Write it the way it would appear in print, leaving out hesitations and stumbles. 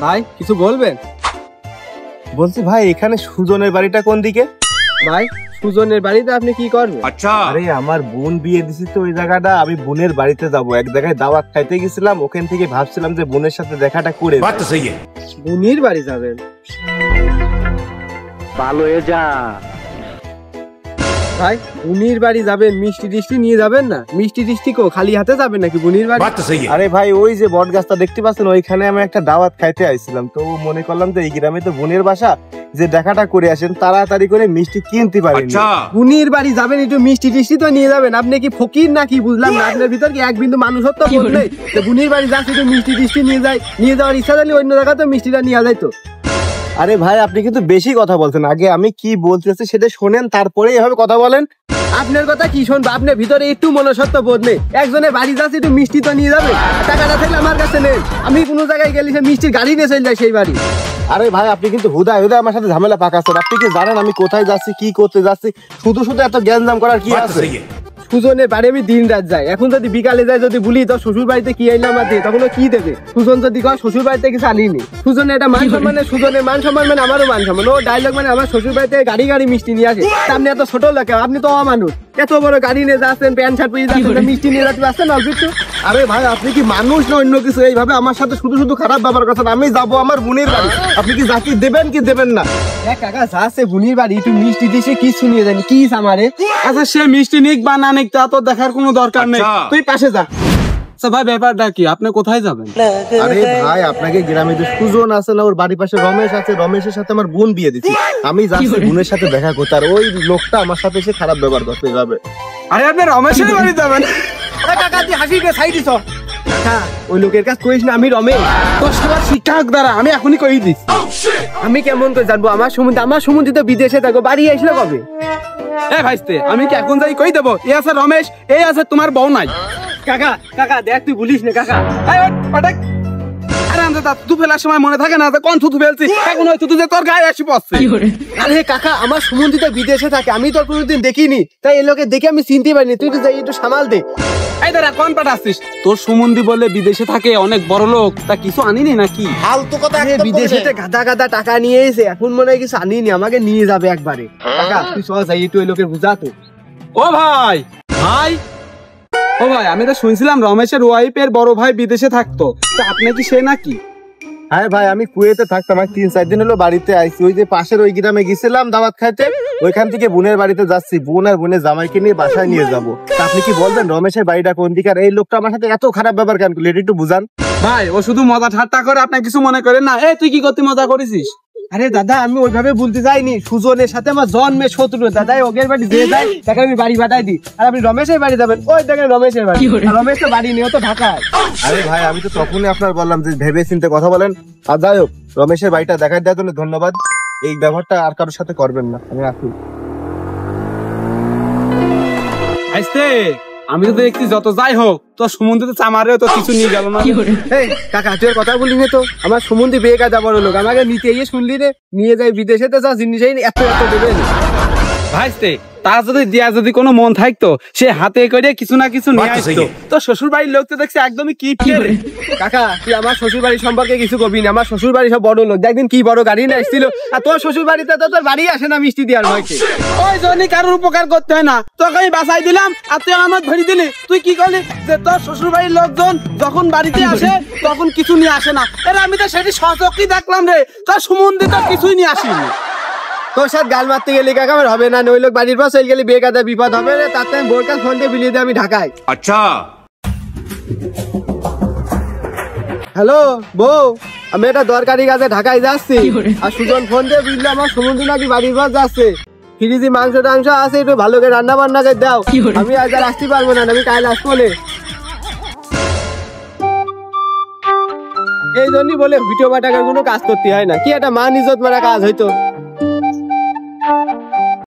ভাই কিছু বলবেন? বলছি ভাই এখানে সুজনের বাড়িটা কোন দিকে? ভাই সুজনের বাড়িতে আপনি কি করবেন? আচ্ছা, আরে আমার বোন বিয়ে দিছি তো ওই জায়গাটা, আমি বোনের বাড়িতে যাব। এক জায়গায় দাওয়াত খাইতে গেছিলাম, ওখান থেকে ভাবছিলাম যে বোনের সাথে দেখাটা করে। বাত তো সহি বোনের বাড়ি যাবেন? ভালো হয়ে যা ভাই বোনের বাড়ি যাবেন, মিষ্টি টিষ্টি নিয়ে যাবেন না? মিষ্টি টিষ্টি কো খালি হাতে যাবেন নাকি বোনের বাড়ি? বাত তো সহি। আরে ভাই ওই যে বট গাছটা দেখতে পাচ্ছেন, ওইখানে আমি একটা দাওয়াত খাইতে আইছিলাম, তো মনে করলাম যে এই গ্রামে তো বোনের বাসা, যে দেখাটা করে আসেন, তাড়াতাড়ি করে মিষ্টি কিনতে পারিনি। আচ্ছা, বোনের বাড়ি যাবেন, একটু মিষ্টি টিষ্টি তো নিয়ে যাবেন। আপনি কি ফকির নাকি বুঝলাম না? আপনার ভিতর কি এক বিন্দু মানুষত্ব বোধ নেই? বোনের বাড়ি যাচ্ছে একটু মিষ্টি টিষ্টি নিয়ে যায়, নিয়ে যাওয়ার ইচ্ছা জানি অন্য জায়গায় তো মিষ্টিটা নিয়ে যায় তো। আরে ভাই আপনি কিন্তু বেশি কথা বলছেন, আগে আমি কি বলতেছি সেটা শোনেন, তারপরে এভাবে কথা বলেন। আপনার কথা কি শুনবো? আপনার ভিতরে একটু মনুষ্যত্ব বোধ নেই। একজনের বাড়ি যাচ্ছে একটু মিষ্টি তো নিয়ে যাবে, টাকাটা থাকলে আমার কাছে নেই। আমি কোনো জায়গায় গেলে সে মিষ্টির গাড়ি নিয়ে চলে যায় সেই বাড়ি। আরে ভাই আপনি কিন্তু হুদায় হুদায় আমার সাথে ঝামেলা পাকাচ্ছেন। আপনি কি জানেন আমি কোথায় যাচ্ছি, কি করতে যাচ্ছি? শুধু শুধু এত জ্ঞানজাম করার কি বাত তো আছে? সহি। সুজনের বাড়ি আমি দিন রাত যাই, এখন যদি বিকালে যাই যদি বলি তো শ্বশুর বাড়িতে কি আইলাম আছে, তখন ও কি দেবে? সুজন যদি কয় শ্বশুর বাড়িতে কিছু আনিনি, সুজনের এটা মান সম্মান, সুজনের মান সম্মান মানে আমারও মান সম্মান। ও ডায়লগ মানে আমার শ্বশুর বাড়িতে গাড়ি গাড়ি মিষ্টি নিয়ে আসে। আপনি এত ছোট লোক, আপনি তো অমানুষ। এত বড় গাড়ি নিয়ে যাচ্ছেন, প্যান্ট শার্ট পরে যাচ্ছেন, মিষ্টি নিয়ে যাতে পারছেন অল্প একটু? আরে ভাই আপনি কি মানুষ না অন্য কিছু? এইভাবে আমার সাথে শুধু শুধু খারাপ ব্যবহার করছেন। আমি যাবো আমার বোনের বাড়ি, আপনি কি জাতি দেবেন কি দেবেন না? কাকা যাচ্ছে বোনের বাড়ি, একটু মিষ্টি দিছে কিছু নিয়ে যায়নি, কি আমারে? আচ্ছা সে মিষ্টি নিক বা না নিক তা তো দেখার কোনো দরকার নেই, আচ্ছা। তুই পাশে যা। আচ্ছা ভাই ব্যাপারটা কি, আপনি কোথায় যাবেন? আরে ভাই আপনাকে গ্রামে যে সুজন আছে না, ওর বাড়ির পাশে রমেশ আছে, রমেশের সাথে আমার বোন বিয়ে দিচ্ছি। আমি যাচ্ছি বোনের সাথে দেখা করতে, আর ওই লোকটা আমার সাথে এসে খারাপ ব্যবহার করতে যাবে। আরে আপনি রমেশের বাড়ি যাবেন? কাকা তুই হাসি কে সাইড দিছ? কাকা ওই লোকের কাছে কইস না আমি রমেশ। তোর সবার শিক্ষক দ্বারা আমি এখনই কই দিস। আমি কেমন করে জানবো? আমার সমুদ্রে তো বিদেশে থাকো, বাড়ি আসলে কবে? এ ভাইস্তে আমি কি এখন যাই কই দেবো এই আছে রমেশ, এই আছে তোমার বউ নাই। কাকা কাকা দেখ তুই বলিস না কাকা। এই ওঠ, পাঠাক। আরে আমি তো থুতু ফেলার সময় মনে থাকে না যে কোন থুতু ফেলছি, এখন ওই থুতু যে তোর গায়ে আসি পড়ছে। আরে কাকা আমার সমুদ্রে তো বিদেশে থাকে, আমি তো কোনোদিন দেখিনি, তাই এই লোকে দেখে আমি চিনতে পারিনি। তুই তো যাই একটু সামাল দে। এই দাঁড়া কোন পাঠাচ্ছিস? তোর সুমন্দি বলে বিদেশে থাকে, অনেক বড় লোক, তা কিছু আনিনি নাকি? ফালতু কথা আরে বিদেশে গাদা গাদা টাকা নিয়ে এসে এখন মনে হয় কিছু আনিনি, আমাকে নিয়ে যাবে একবারে। কাকা তুই চল যাই একটু ওই লোকের বুঝাতো। ও ভাই ভাই ও ভাই, আমি তো শুনছিলাম রমেশের ওয়াইফের বড় ভাই বিদেশে থাকতো, তা আপনি কি সে নাকি? হ্যাঁ ভাই আমি কুয়েতে থাকতাম, আমি 3-4 দিন হলো বাড়িতে আইছি। ওই যে পাশের ওই গ্রামে গেছিলাম দাওয়াত খাইতে, ওইখান থেকে বোনের বাড়িতে যাচ্ছি। বোন আর বোনের জামাইকে নিয়ে বাসায় নিয়ে যাবো। তা আপনি কি বলবেন রমেশের বাড়িটা কোন দিকে? আর এই লোকটা আমার সাথে এত খারাপ ব্যবহার কেন করলো, এটা একটু বুঝান। ভাই ও শুধু মজা ঠাট্টা করে, আপনি কিছু মনে করেন না। এই তুই কি করতে মজা করেছিস? আরে দাদা আমি ওইভাবে বলতে যাইনি, সুজনের সাথে আমার জন্মের শত্রু। দাদা ওগের বাড়ি যে যায় তাকে আমি বাড়ি পাঠাই দিই, আর আপনি রমেশের বাড়ি যাবেন, ওই দেখেন রমেশের বাড়ি। আর রমেশ তো বাড়ি নিয়ে তো ঢাকায়। আরে ভাই আমি তো তখনই আপনার বললাম যে ভেবে চিন্তে কথা বলেন। আর যাই হোক রমেশের বাড়িটা দেখার দেওয়ার জন্য ধন্যবাদ। এই ব্যবহারটা আর কারোর সাথে করবেন না, আমি রাখি। আইস্তে আমি তো দেখছি যত যাই হোক তোর সুমন্দিতে চামারেও তো কিছু নিয়ে গেল না। এই কাকা তুই আর কথা বলি না তো, আমার সমুদ্রে বেকার যাবার লোক, আমাকে নিতে এসে শুনলি রে নিয়ে যাই বিদেশে, তো যা জিনিসই এত এত দেবেন। ভাইস্তে তার যদি দিয়া যদি কোনো মন থাকতো সে হাতে করে কিছু না কিছু নিয়ে আসতো। তো শ্বশুর বাড়ির লোক তো দেখছি একদমই কি ফেলে। কাকা তুই আমার শ্বশুর বাড়ি সম্পর্কে কিছু কবি না, আমার শ্বশুর বাড়ি সব বড় লোক, একদিন কি বড় গাড়ি নিয়ে এসেছিল, আর তোর শ্বশুর বাড়িতে তো তোর বাড়ি আসে না মিষ্টি দেওয়ার ভয়কে। ওই জন্য কারোর উপকার করতে হয় না, তোকে আমি বাঁচাই দিলাম আর তুই আমার ধরে দিলি। তুই কি করলি যে তোর শ্বশুর বাড়ির লোকজন যখন বাড়িতে আসে তখন কিছু নিয়ে আসে না? এর আমি তো সেটি সচক্ষেই দেখলাম রে, তোর সুমন্দি তো কিছুই নিয়ে আসিনি। তোর সাথে গাল মারতে গেলে কাকা আমার হবে না, ওই লোক বাড়ির পাশে গেলে বেকাদা বিপদ হবে রে, তাতে আমি বোর কাছে ফোন দিয়ে বিলিয়ে দিয়ে আমি ঢাকায়। আচ্ছা হ্যালো বউ, আমি একটা দরকারি কাজে ঢাকায় যাচ্ছি, আর সুজন ফোন দিয়ে বুঝলে আমার সমুদ্র নাকি বাড়ির পাশ যাচ্ছে, ফ্রিজে মাংস টাংস আছে, একটু ভালো করে রান্না বান্না করে দাও। আমি আজ আর আসতে পারবো না, আমি কাল আসবো বলে। এই জন্যই বলে ভিডিও বাটাকার কোনো কাজ করতে হয় না, কি একটা মান ইজ্জত মারা কাজ হয়তো।